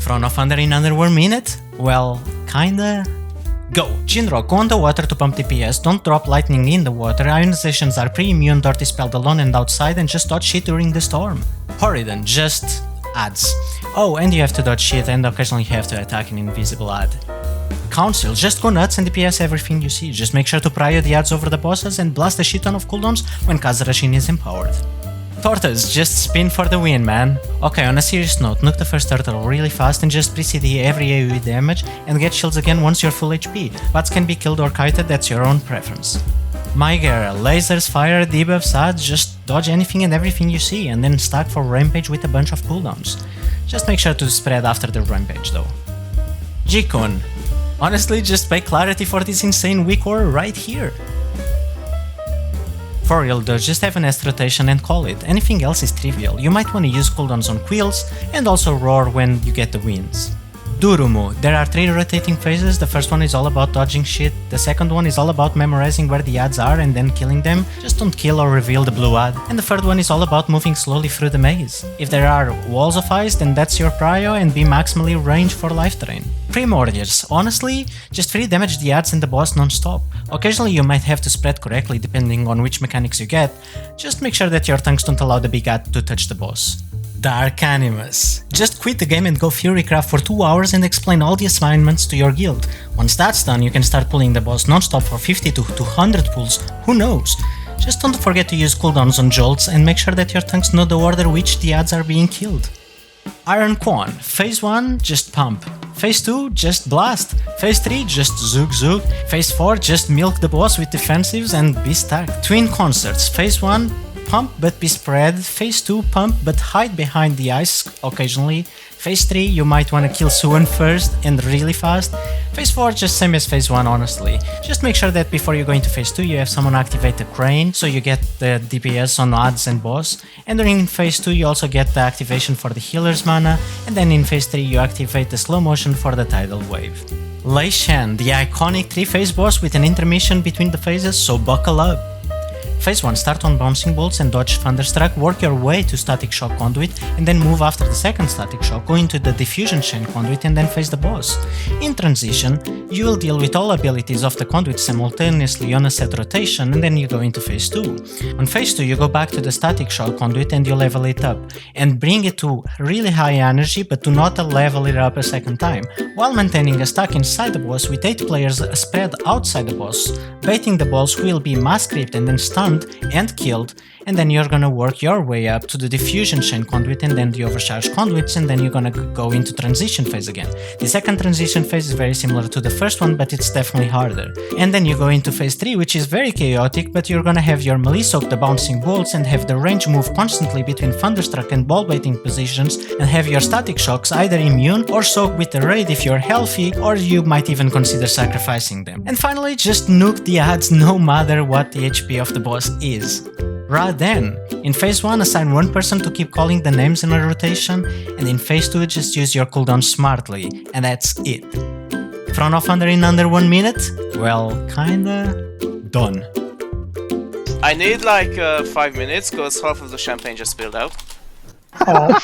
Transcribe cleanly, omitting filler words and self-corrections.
Thrown off under in under 1 minute? Well, kinda. Go! Jinro, go on the water to pump DPS, don't drop lightning in the water, ionizations are pre-immune, Dirty spelled alone and outside, and just dodge shit during the storm. Horridon, just adds. Oh, and you have to dodge shit and occasionally have to attack an invisible ad. Council, just go nuts and DPS everything you see, just make sure to prio the ads over the bosses and blast a shit ton of cooldowns when Kazarashin is empowered. Tortoise, just spin for the win, man. Okay, on a serious note, nuke the first turtle really fast and just pre-CD every AoE damage and get shields again once you're full HP. Bots can be killed or kited, that's your own preference. Maigera, lasers, fire, debuffs, ads, just dodge anything and everything you see and then stack for rampage with a bunch of cooldowns. Just make sure to spread after the rampage though. Ji-kun, honestly just pay clarity for this insane weak core right here. For real though, just have an S rotation and call it, anything else is trivial, you might want to use cooldowns on quills and also roar when you get the wins. Durumu, there are 3 rotating phases, the first one is all about dodging shit, the second one is all about memorizing where the ads are and then killing them, just don't kill or reveal the blue ad, and the third one is all about moving slowly through the maze. If there are walls of ice, then that's your prio and be maximally ranged for life drain. Primordials, honestly, just free damage the ads and the boss non-stop. Occasionally you might have to spread correctly depending on which mechanics you get, just make sure that your tanks don't allow the big ad to touch the boss. Dark Animus. Just quit the game and go Furycraft for 2 hours and explain all the assignments to your guild. Once that's done, you can start pulling the boss non-stop for 50 to 200 pulls, who knows? Just don't forget to use cooldowns on jolts and make sure that your tanks know the order which the ads are being killed. Iron Quan. Phase 1, just pump. Phase 2, just blast. Phase 3, just zook zook. Phase 4, just milk the boss with defensives and be stacked. Twin Concerts. Phase 1, pump but be spread. Phase 2, pump but hide behind the ice occasionally. Phase 3, you might want to kill Suwon first and really fast. Phase 4, just same as Phase 1 honestly. Just make sure that before you go into Phase 2 you have someone activate the crane so you get the DPS on ads and boss. And during Phase 2 you also get the activation for the healer's mana, and then in Phase 3 you activate the slow motion for the tidal wave. Lei Shen, the iconic 3-phase boss with an intermission between the phases, so buckle up. Phase 1, start on bouncing bolts and dodge Thunderstruck, work your way to Static Shock Conduit and then move after the second Static Shock, go into the Diffusion Chain Conduit and then face the boss. In transition, you will deal with all abilities of the conduit simultaneously on a set rotation and then you go into Phase 2. On Phase 2 you go back to the Static Shock Conduit and you level it up and bring it to really high energy but do not level it up a second time, while maintaining a stack inside the boss with 8 players spread outside the boss, baiting the boss who will be mass creeped and then stunned and killed, and then you're gonna work your way up to the Diffusion Chain Conduit and then the Overcharge Conduits, and then you're gonna go into Transition Phase again. The second Transition Phase is very similar to the first one, but it's definitely harder. And then you go into Phase 3, which is very chaotic, but you're gonna have your melee soak the bouncing bolts and have the range move constantly between Thunderstruck and ball baiting positions, and have your Static Shocks either immune or soak with the raid if you're healthy, or you might even consider sacrificing them. And finally, just nuke the ads no matter what the HP of the boss is. Raden. In Phase 1, assign one person to keep calling the names in a rotation, and in Phase 2, just use your cooldown smartly, and that's it. Thrown off under in under 1 minute? Well, kinda. Done. I need like 5 minutes, cause half of the champagne just spilled out. Oh.